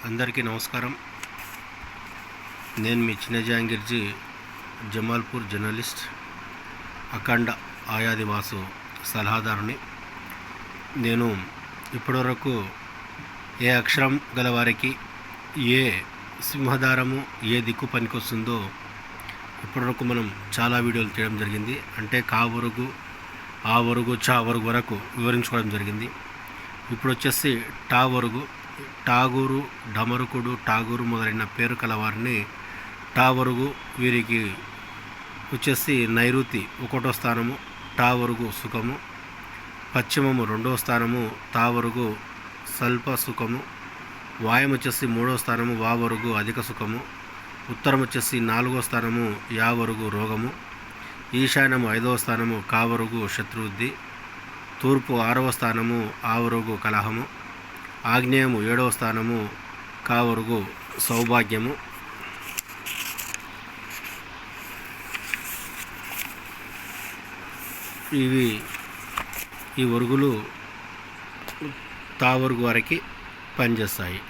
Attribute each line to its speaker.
Speaker 1: అందరికీ నమస్కారం. నేను మీ చిన్న జహాంగీర్జీ, జమాల్పూర్ జర్నలిస్ట్, అఖండ ఆయాదివాసు సలహాదారుని. నేను ఇప్పటివరకు ఏ అక్షరం గలవారికి ఏ సింహదారము ఏ దిక్కు పనికొస్తుందో ఇప్పటివరకు మనం చాలా వీడియోలు తీయడం జరిగింది. అంటే కా వరకు, ఆ వరకు, చా వరకు వరకు వివరించుకోవడం జరిగింది. ఇప్పుడు వచ్చేసి టా వరకు, ఠాగూరు, డమరుకుడు, ఠాగూరు మొదలైన పేరు కలవారిని టా వరకు. వీరికి వచ్చేసి నైరుతి 1వ స్థానము టా వరకు సుఖము, పశ్చిమము 2వ స్థానము తా వరకు స్వల్ప సుఖము, వాయం వచ్చేసి 3వ స్థానము వా వరకు అధిక సుఖము, ఉత్తరం వచ్చేసి 4వ స్థానము యా వరకు రోగము, ఈశాన్యము 5వ స్థానము కా వరకు శత్రువృద్ధి, తూర్పు 6వ స్థానము ఆ వరకు కలహము, ఆగ్నేయము 7వ స్థానము కా వరకు సౌభాగ్యము. ఈ వరుగులు తా వరకు వారికి పనిచేస్తాయి.